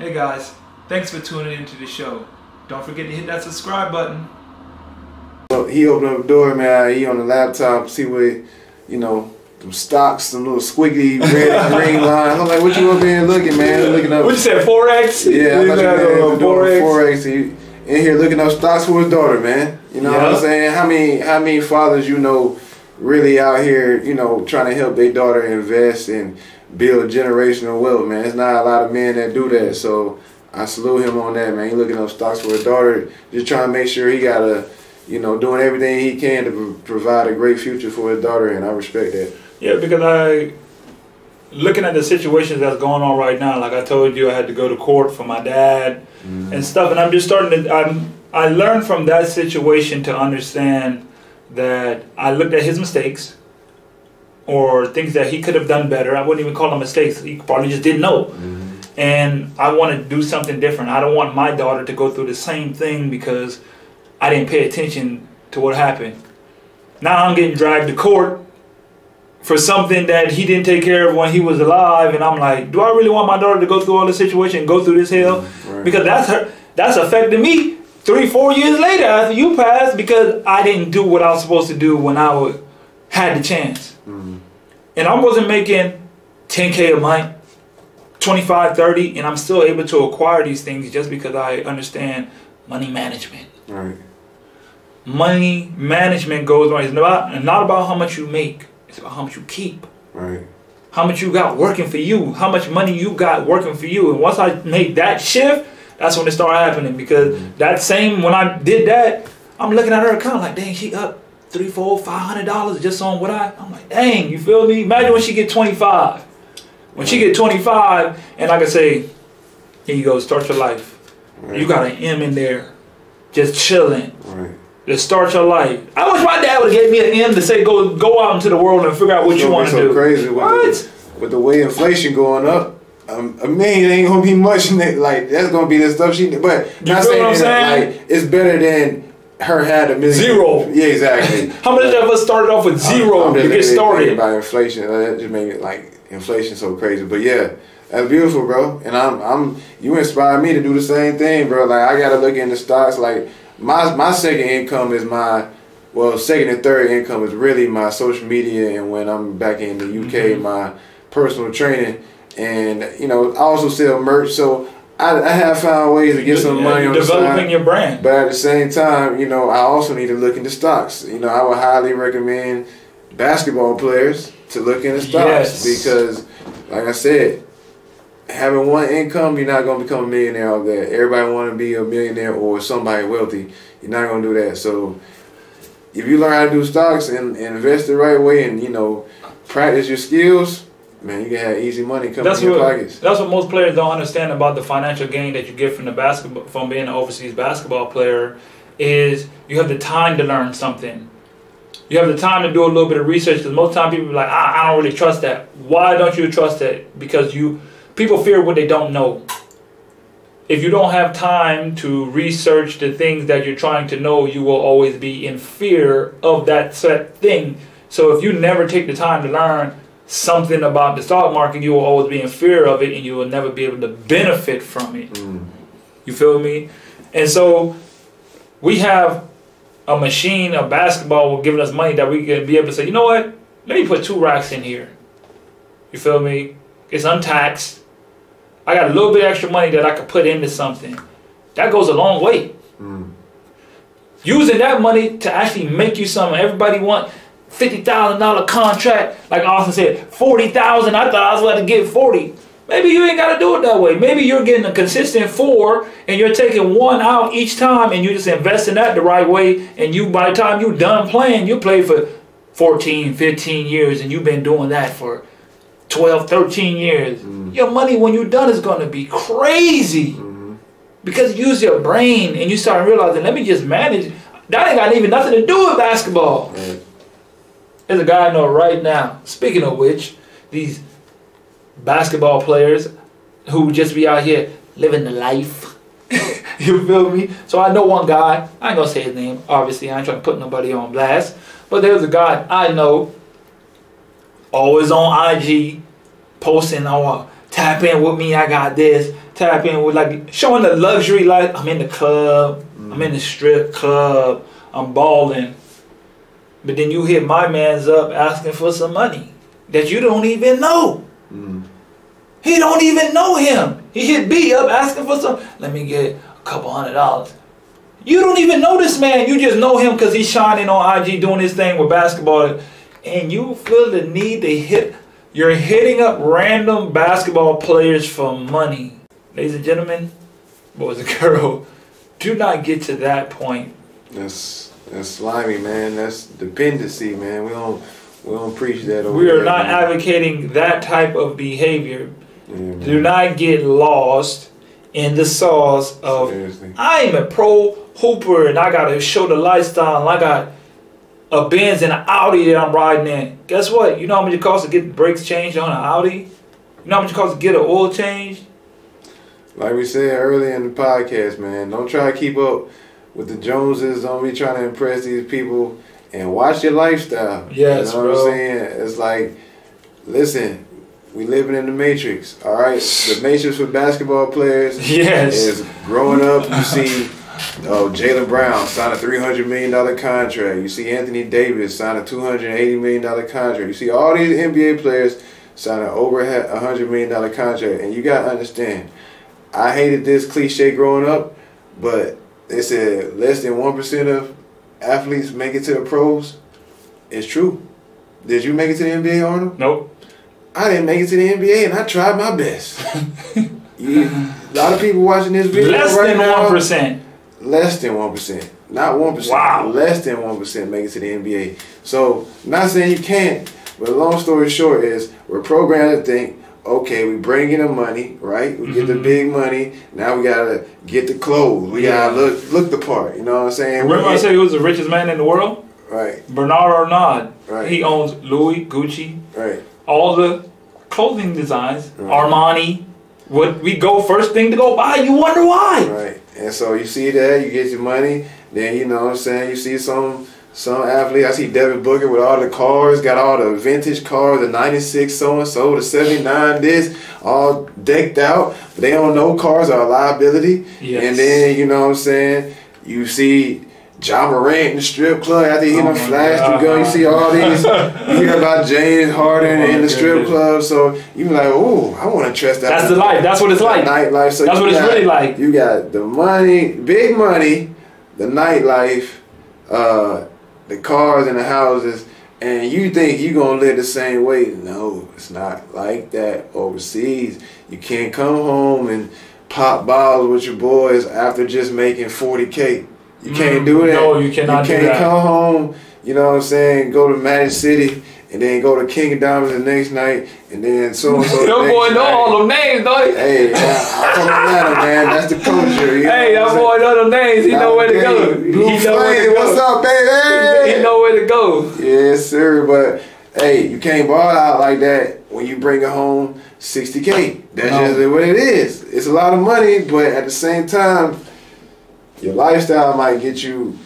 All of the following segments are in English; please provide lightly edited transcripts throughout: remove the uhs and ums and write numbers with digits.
Hey guys, thanks for tuning into the show. Don't forget to hit that subscribe button. He opened up the door, man. He on the laptop, see what, some stocks, some little squiggly red and green lines. I'm like, what you up here looking, man? Looking up. What you said, Forex? Yeah, I'm like, Forex. He in here looking up stocks for his daughter, man. You know what I'm saying? How many fathers really out here, trying to help their daughter invest and build generational wealth, man? It's not a lot of men that do that, so I salute him on that, man. He looking up stocks for his daughter, just trying to make sure he got doing everything he can to provide a great future for his daughter, and I respect that. Yeah, because looking at the situations that's going on right now, like I told you, I had to go to court for my dad and stuff, and I'm just starting to, I learned from that situation to understand that I looked at his mistakes or things that he could have done better. I wouldn't even call them mistakes. He probably just didn't know. And I want to do something different. I don't want my daughter to go through the same thing because I didn't pay attention to what happened. Now I'm getting dragged to court for something that he didn't take care of when he was alive, and I'm like, do I really want my daughter to go through all this situation and go through this hell? Right. Because that's affecting me 3-4 years later after you passed, because I didn't do what I was supposed to do when I had the chance. And I wasn't making 10K a month, 25, 30, and I'm still able to acquire these things just because I understand money management. Right. Money management goes on. It's not about how much you make. It's about how much you keep. Right. How much you got working for you. How much money you got working for you. And once I made that shift, that's when it started happening. Because when I did that, I'm looking at her account like, dang, she up $300, $400, $500 just on what I'm like, dang, you feel me? Imagine when she get 25. When she get 25, and I can say, here you go, start your life. Right. You got an M in there, just chilling. Right. Just start your life. I wish my dad would have gave me an M to say go out into the world and figure out what you want to do. Crazy with the way inflation going up. $1 million ain't gonna be much. Like that's gonna be the stuff she. But not saying that, like it's better than her had $1 million. Zero. Yeah, exactly. How many of us started off with zero to get started? About inflation, that just make it like inflation so crazy. But yeah, that's beautiful, bro. And you inspire me to do the same thing, bro. Like I gotta look into stocks. Like my second income is second and third income is really my social media, and when I'm back in the UK, my personal training, and I also sell merch. So I have found ways to get some money on the side. Developing your brand. But at the same time, I also need to look into stocks. I would highly recommend basketball players to look into stocks because, like I said, having one income, you're not going to become a millionaire off that. Everybody want to be a millionaire or somebody wealthy. You're not going to do that. So if you learn how to do stocks and invest the right way and, practice your skills, man, you can have easy money coming in your pockets. That's what most players don't understand about the financial gain that you get from being an overseas basketball player is you have the time to learn something. You have the time to do a little bit of research, because most time people be like, I don't really trust that. Why don't you trust that? Because people fear what they don't know. If you don't have time to research the things that you're trying to know, you will always be in fear of that set thing. So if you never take the time to learn something about the stock market, you will always be in fear of it, and you will never be able to benefit from it. You feel me? And so we have a machine of basketball giving us money that we can be able to say, you know what? Let me put 2 racks in here. You feel me? It's untaxed. I got a little bit extra money that I could put into something. That goes a long way. Using that money to actually make you something. Everybody want $50,000 contract. Like Austin said, $40,000. I thought I was about to get 40. Maybe you ain't got to do it that way. Maybe you're getting a consistent 4 and you're taking 1 out each time, and you just invest in that the right way. And by the time you're done playing, you play for 14, 15 years, and you've been doing that for 12, 13 years. Your money when you're done is going to be crazy. Because you use your brain and you start realizing, let me just manage. That ain't got even nothing to do with basketball. There's a guy I know right now, speaking of which, these basketball players who just be out here living the life. You feel me? So I know one guy, I ain't gonna say his name, obviously, I ain't trying to put nobody on blast, but there's a guy I know, always on IG, posting, tap in with me, I got this, tap in with like showing the luxury life. I'm in the club. I'm in the strip club. I'm balling. But then you hit my man's up asking for some money that you don't even know. He don't even know him. He hit B up asking for some. Let me get a couple $100. You don't even know this man. You just know him because he's shining on IG doing his thing with basketball. And you feel the need to hit. You're hitting up random basketball players for money. Ladies and gentlemen, boys and girls, do not get to that point. That's slimy, man. That's dependency, man. We don't preach that over We are there, not man. advocating that type of behavior. Yeah, Do not get lost in the sauce of, seriously. I am a pro hooper and I got to show the lifestyle and I got a Benz and an Audi that I'm riding in. Guess what? You know how much it costs to get the brakes changed on an Audi? You know how much it costs to get an oil change? Like we said earlier in the podcast, man, don't try to keep up with the Joneses. Don't be trying to impress these people and watch your lifestyle. Yes, you know bro. what I'm saying? It's like, listen, we living in the Matrix, all right? The Matrix for basketball players is growing up. You see Jaylen Brown sign a $300 million contract. You see Anthony Davis sign a $280 million contract. You see all these NBA players sign an over $100 million contract. And you got to understand, I hated this cliche growing up, but they said less than 1% of athletes make it to the pros. It's true. Did you make it to the NBA, Arnold? Nope. I didn't make it to the NBA, and I tried my best. A lot of people watching this video Less right than now. 1%. Less than 1%. Not 1%. Wow. Less than 1% make it to the NBA. So, not saying you can't, but long story short is we're programmed to think, okay, we bring in the money, right? We get the big money. Now we gotta get the clothes. We gotta look the part. You know what I'm saying? Remember I said he was the richest man in the world? Right. Bernard Arnault. Right. He owns Louis, Gucci, Right. all the clothing designs, Armani. What we go first thing to go buy, you wonder why. Right. And so you see that, you get your money, then you know what I'm saying, you see some athlete, I see Devin Booker with all the cars, got all the vintage cars, the 96 so-and-so, the 79 this, all decked out, but they don't know cars are a liability. Yes. And then, you know what I'm saying, you see Ja Morant in the strip club, after he hit him flash, you see all these, you hear about James Harden in the strip club, so you be like, oh, I want to trust that. That's the life, that's what it's like. Nightlife. So that's what it's really like. You got the money, big money, the nightlife, the cars and the houses, and you think you're going to live the same way. No, it's not like that overseas. You can't come home and pop bottles with your boys after just making $40K. You can't do that. No, you cannot do that. You can't come home, you know what I'm saying, go to Magic City, and then go to King of Diamonds the next night, and then so-and-so Your boy know all them names, don't he? Hey, I'm from Atlanta, man. That's the culture. You Hey, your boy know them names. He know where to go. Blue Flame, what's up, baby? He know where to go. Yes, sir. But, hey, you can't ball out like that when you bring it home $60K. That's just what it is. It's a lot of money, but at the same time, your lifestyle might get you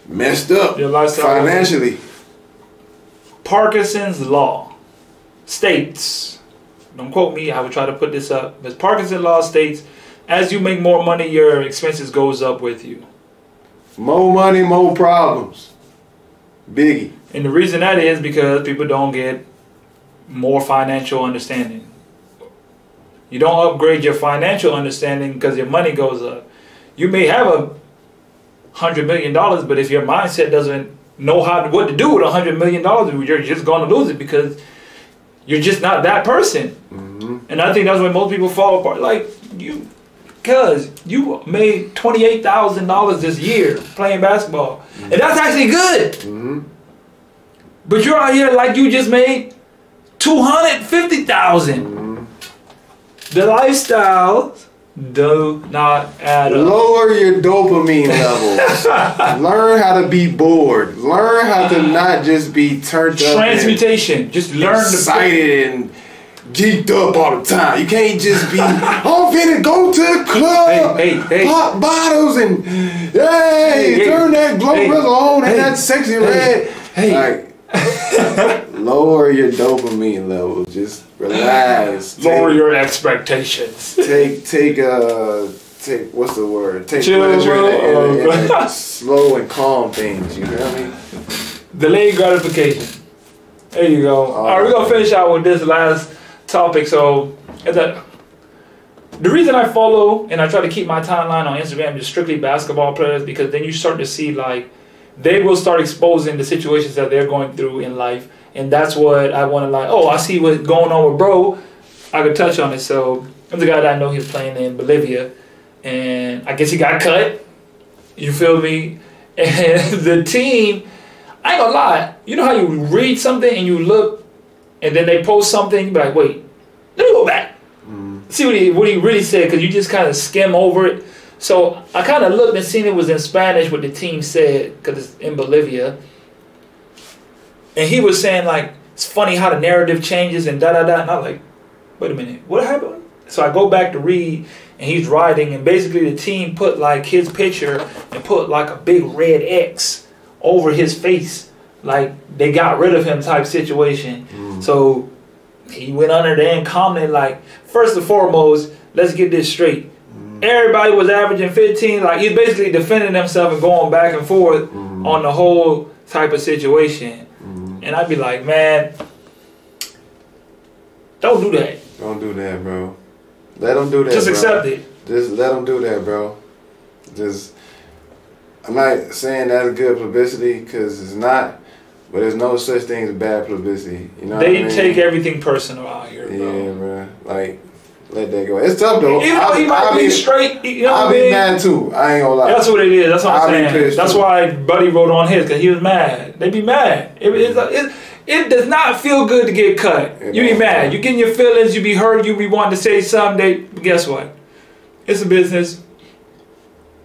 messed up financially. Parkinson's law states, don't quote me, I would try to put this up, but Parkinson's law states, as you make more money, your expenses goes up with you. More money, more problems. Biggie. And the reason that is because people don't get more financial understanding. You don't upgrade your financial understanding because your money goes up. You may have $100 million, but if your mindset doesn't know what to do with $100 million, you're just going to lose it because you're just not that person. And I think that's when most people fall apart. Like you, because you made $28,000 this year playing basketball, and that's actually good. But you're out here like you just made $250,000. The lifestyle do not add up. Lower your dopamine levels. Learn how to be bored. Learn how to not just be turned up. Transmutation. Just learn excited and geeked up all the time. You can't just be, I'm finna go to the club, pop bottles and turn that Glorilla on and that sexy red. Lower your dopamine level. Just relax. Lower your expectations. Take what's the word? Take Chill, pleasure in slow and calm things. You feel me? Delayed gratification. There you go. All right, we're gonna finish out with this last topic. So, the reason I follow and I try to keep my timeline on Instagram is strictly basketball players, because then you start to see like they will start exposing the situations that they're going through in life, and that's what I want to like. Oh, I see what's going on with bro. I could touch on it. So, there's a guy that I know, he was playing in Bolivia, and I guess he got cut. You feel me? And the team, I ain't gonna lie. You know how you read something and you look, and then they post something, you be like, wait, let me go back. See what he really said, because you just kind of skim over it. So I kind of looked and seen it was in Spanish what the team said, because it's in Bolivia. And he was saying like, it's funny how the narrative changes and da-da-da. And I'm like, wait a minute, what happened? So I go back to read, and he's writing, and basically the team put like his picture and put like a big red X over his face, like they got rid of him type situation. So he went under there and commented like, first and foremost, let's get this straight. Everybody was averaging 15. Like, he's basically defending himself and going back and forth on the whole type of situation. And I'd be like, man, don't do that. Don't do that, bro. Let them do that. Just bro. accept it. Just let them do that, bro. Just, I'm not saying that's good publicity, because it's not. But there's no such thing as bad publicity. You know They what I mean? take everything personal out here, bro. Yeah, bro. Like, let that go. It's tough, though. Even though he might be straight, you know what I mean? I'll be mad, too. I ain't gonna lie. That's what it is. That's what I'm saying. Pissed That's too. why Buddy wrote on his, because he was mad. They be mad. It does not feel good to get cut. You be mad. You get in your feelings. You be hurt. You be wanting to say something. Guess what? It's a business.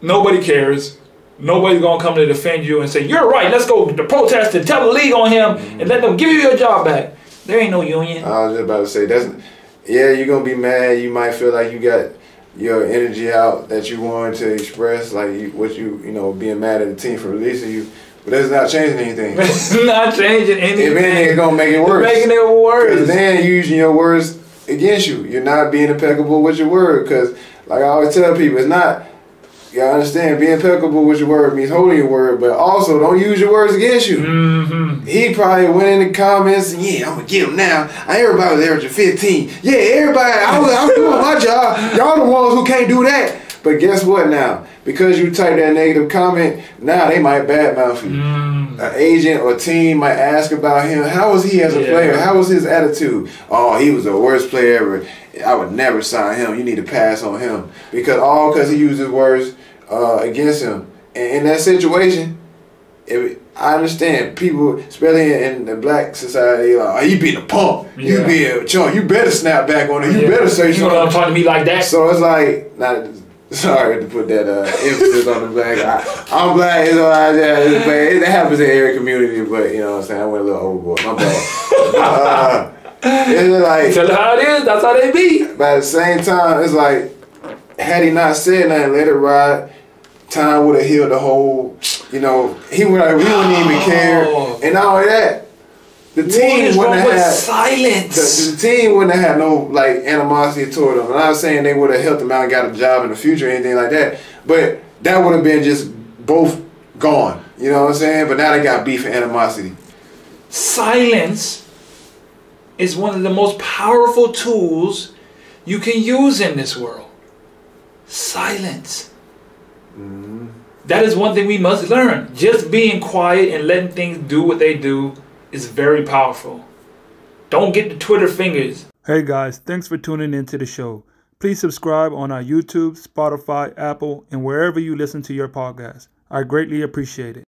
Nobody cares. Nobody's going to come to defend you and say, you're right, let's go to protest and tell the league on him and let them give you your job back. There ain't no union. I was just about to say, yeah, you're going to be mad. You might feel like you got your energy out that you wanted to express, like being mad at the team for releasing you. But that's not changing anything. It's not changing anything. If anything, it's going to make it worse. It's making it worse. Because then you're using your words against you. You're not being impeccable with your word. Because, like I always tell people, it's not... You gotta understand, being impeccable with your word means holding your word, but also don't use your words against you. He probably went in the comments and, yeah, I'm gonna get him now. Everybody was averaging 15. Yeah, everybody, I was doing my job. Y'all the ones who can't do that. But guess what now? Because you type that negative comment, now they might badmouth you. An agent or team might ask about him. How was he as a player? How was his attitude? Oh, he was the worst player ever. I would never sign him. You need to pass on him. Because he used his words against him. And in that situation, I understand people, especially in the black society, like, oh, you being a punk. You being a chunk. You better snap back on it. You better say something. You don't talk to me like that. So it's like, sorry to put that emphasis on the black. I'm black. It's all right. It happens in every community, but you know what I'm saying? I went a little overboard. My bad. It's like, tell it how it is. That's how they be. But at the same time, it's like, had he not said nothing, let it ride, time would have healed the whole, he wouldn't even care. And not only that, the team wouldn't have had silence. The team wouldn't have had no like animosity toward them. I'm not saying they would have helped him out and got a job in the future or anything like that, but that would have been just both gone. You know what I'm saying? But now they got beef and animosity. Silence is one of the most powerful tools you can use in this world. Silence. That is one thing we must learn. Just being quiet and letting things do what they do is very powerful. Don't get the Twitter fingers. Hey guys, thanks for tuning into the show. Please subscribe on our YouTube, Spotify, Apple, and wherever you listen to your podcast. I greatly appreciate it.